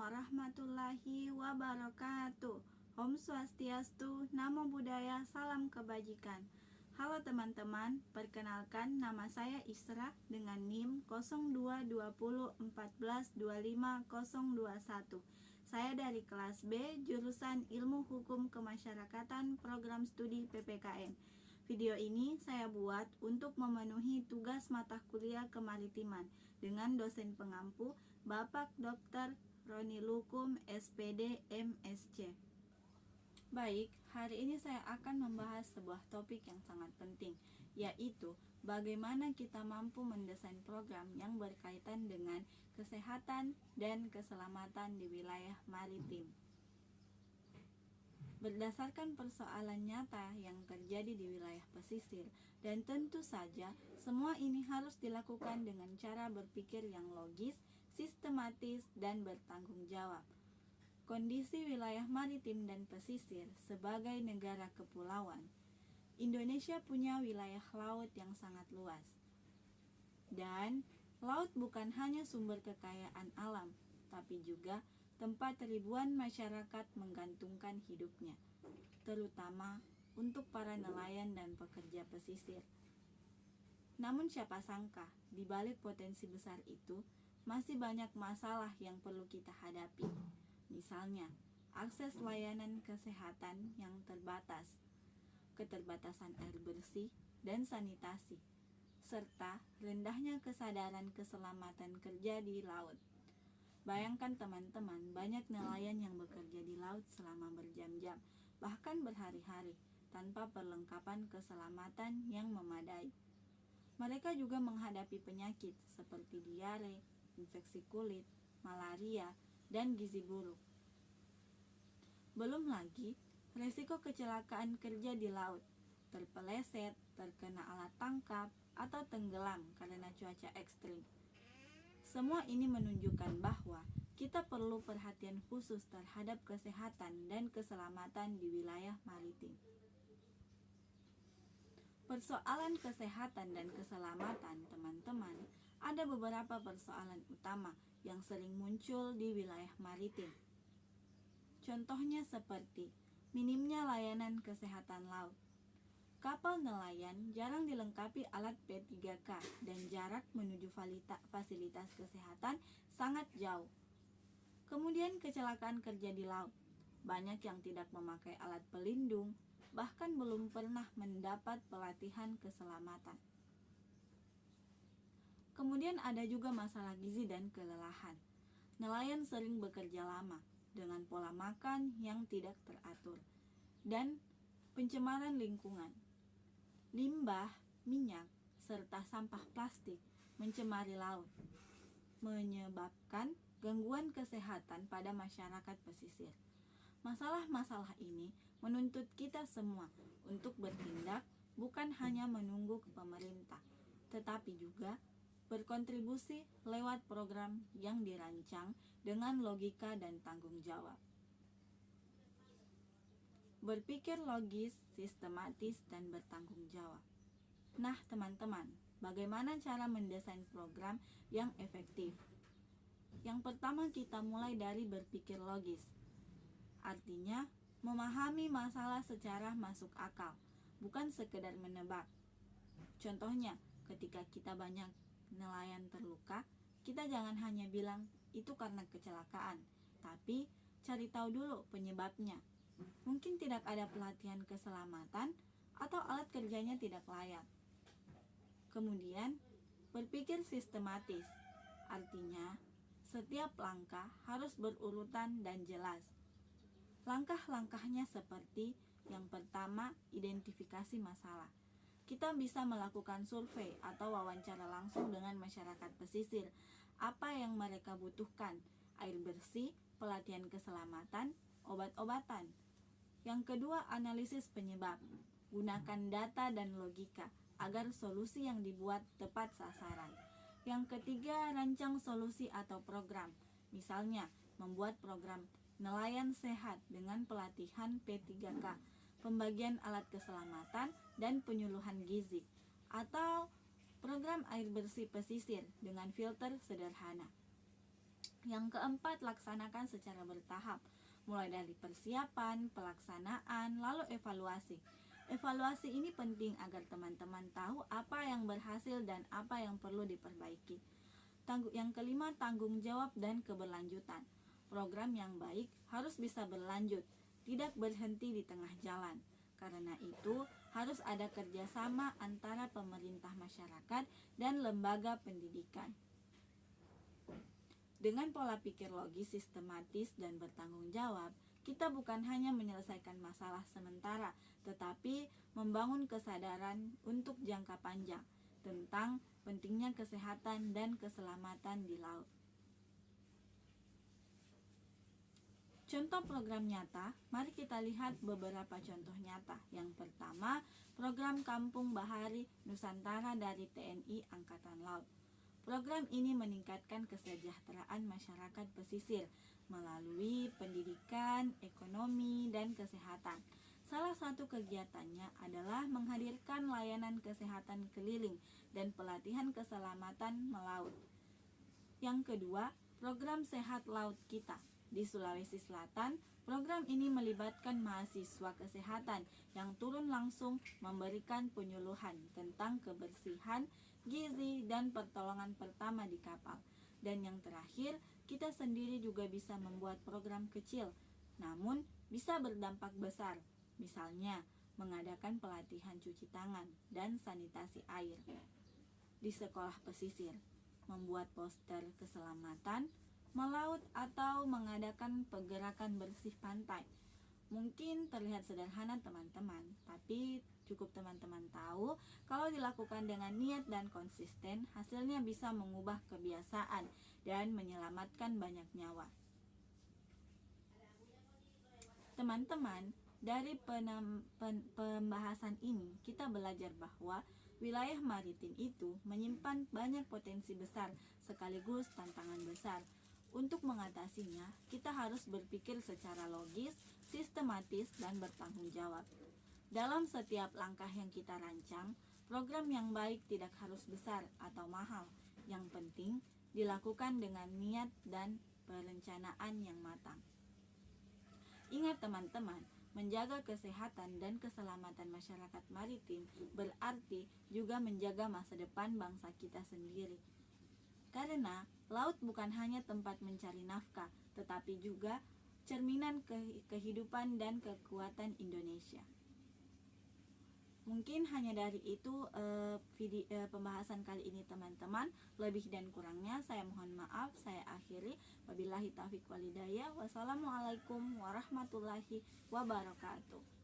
warahmatullahi wabarakatuh. Om Swastiastu, Namo Buddhaya, salam kebajikan. Halo teman-teman, perkenalkan nama saya Isra dengan NIM 0220142501. Saya dari kelas B, jurusan Ilmu Hukum Kemasyarakatan, program studi PPKN. Video ini saya buat untuk memenuhi tugas mata kuliah kemaritiman dengan dosen pengampu Bapak Dr. Roni Lukum, SPD, MSc. Baik, hari ini saya akan membahas sebuah topik yang sangat penting, yaitu bagaimana kita mampu mendesain program yang berkaitan dengan kesehatan dan keselamatan di wilayah maritim. Berdasarkan persoalan nyata yang terjadi di wilayah pesisir, dan tentu saja semua ini harus dilakukan dengan cara berpikir yang logis, sistematis, dan bertanggung jawab. Kondisi wilayah maritim dan pesisir sebagai negara kepulauan. Indonesia punya wilayah laut yang sangat luas. Dan laut bukan hanya sumber kekayaan alam, tapi juga tempat ribuan masyarakat menggantungkan hidupnya, terutama untuk para nelayan dan pekerja pesisir. Namun siapa sangka, di balik potensi besar itu, masih banyak masalah yang perlu kita hadapi. Misalnya, akses layanan kesehatan yang terbatas, keterbatasan air bersih dan sanitasi, serta rendahnya kesadaran keselamatan kerja di laut. Bayangkan teman-teman, banyak nelayan yang bekerja di laut selama berjam-jam, bahkan berhari-hari, tanpa perlengkapan keselamatan yang memadai. Mereka juga menghadapi penyakit seperti diare, infeksi kulit, malaria, dan gizi buruk. Belum lagi resiko kecelakaan kerja di laut, terpeleset, terkena alat tangkap, atau tenggelam karena cuaca ekstrim. Semua ini menunjukkan bahwa kita perlu perhatian khusus terhadap kesehatan dan keselamatan di wilayah maritim. Persoalan kesehatan dan keselamatan, teman-teman, ada beberapa persoalan utama yang sering muncul di wilayah maritim. Contohnya seperti minimnya layanan kesehatan laut. Kapal nelayan jarang dilengkapi alat P3K dan jarak menuju fasilitas kesehatan sangat jauh. Kemudian kecelakaan kerja di laut. Banyak yang tidak memakai alat pelindung, bahkan belum pernah mendapat pelatihan keselamatan. Kemudian ada juga masalah gizi dan kelelahan. Nelayan sering bekerja lama dengan pola makan yang tidak teratur dan pencemaran lingkungan. Limbah, minyak, serta sampah plastik mencemari laut, menyebabkan gangguan kesehatan pada masyarakat pesisir. Masalah-masalah ini menuntut kita semua untuk bertindak, bukan hanya menunggu ke pemerintah, tetapi juga berkontribusi lewat program yang dirancang dengan logika dan tanggung jawab. Berpikir logis, sistematis, dan bertanggung jawab. Nah, teman-teman, bagaimana cara mendesain program yang efektif? Yang pertama, kita mulai dari berpikir logis. Artinya, memahami masalah secara masuk akal, bukan sekedar menebak. Contohnya, ketika kita banyak nelayan terluka, kita jangan hanya bilang itu karena kecelakaan, tapi cari tahu dulu penyebabnya. Mungkin tidak ada pelatihan keselamatan atau alat kerjanya tidak layak. Kemudian, berpikir sistematis. Artinya, setiap langkah harus berurutan dan jelas. Langkah-langkahnya seperti yang pertama, identifikasi masalah. Kita bisa melakukan survei atau wawancara langsung dengan masyarakat pesisir. Apa yang mereka butuhkan? Air bersih, pelatihan keselamatan, obat-obatan. Yang kedua, analisis penyebab. Gunakan data dan logika agar solusi yang dibuat tepat sasaran. Yang ketiga, rancang solusi atau program. Misalnya, membuat program nelayan sehat dengan pelatihan P3K, pembagian alat keselamatan, dan penyuluhan gizi. Atau program air bersih pesisir dengan filter sederhana. Yang keempat, laksanakan secara bertahap, mulai dari persiapan, pelaksanaan, lalu evaluasi. Evaluasi ini penting agar teman-teman tahu apa yang berhasil dan apa yang perlu diperbaiki. Yang kelima, tanggung jawab dan keberlanjutan. Program yang baik harus bisa berlanjut, tidak berhenti di tengah jalan. Karena itu, harus ada kerjasama antara pemerintah masyarakat dan lembaga pendidikan. Dengan pola pikir logis, sistematis, dan bertanggung jawab, kita bukan hanya menyelesaikan masalah sementara, tetapi membangun kesadaran untuk jangka panjang tentang pentingnya kesehatan dan keselamatan di laut. Contoh program nyata, mari kita lihat beberapa contoh nyata. Yang pertama, program Kampung Bahari Nusantara dari TNI Angkatan Laut. Program ini meningkatkan kesejahteraan masyarakat pesisir melalui pendidikan, ekonomi, dan kesehatan. Salah satu kegiatannya adalah menghadirkan layanan kesehatan keliling dan pelatihan keselamatan melaut. Yang kedua, program Sehat Laut Kita. Di Sulawesi Selatan, program ini melibatkan mahasiswa kesehatan yang turun langsung memberikan penyuluhan tentang kebersihan, gizi, dan pertolongan pertama di kapal. Dan yang terakhir, kita sendiri juga bisa membuat program kecil, namun bisa berdampak besar. Misalnya, mengadakan pelatihan cuci tangan dan sanitasi air di sekolah pesisir, membuat poster keselamatan melaut, atau mengadakan pergerakan bersih pantai. Mungkin terlihat sederhana teman-teman, tapi cukup teman-teman tahu kalau dilakukan dengan niat dan konsisten, hasilnya bisa mengubah kebiasaan dan menyelamatkan banyak nyawa. Teman-teman, dari pembahasan ini kita belajar bahwa wilayah maritim itu menyimpan banyak potensi besar sekaligus tantangan besar. Untuk mengatasinya, kita harus berpikir secara logis, sistematis, dan bertanggung jawab. Dalam setiap langkah yang kita rancang, program yang baik tidak harus besar atau mahal. Yang penting dilakukan dengan niat dan perencanaan yang matang. Ingat teman-teman, menjaga kesehatan dan keselamatan masyarakat maritim berarti juga menjaga masa depan bangsa kita sendiri. Karena laut bukan hanya tempat mencari nafkah, tetapi juga cerminan kehidupan dan kekuatan Indonesia. Mungkin hanya dari itu pembahasan kali ini teman-teman. Lebih dan kurangnya saya mohon maaf. Saya akhiri. Wabillahi taufiq walhidayah. Wassalamualaikum warahmatullahi wabarakatuh.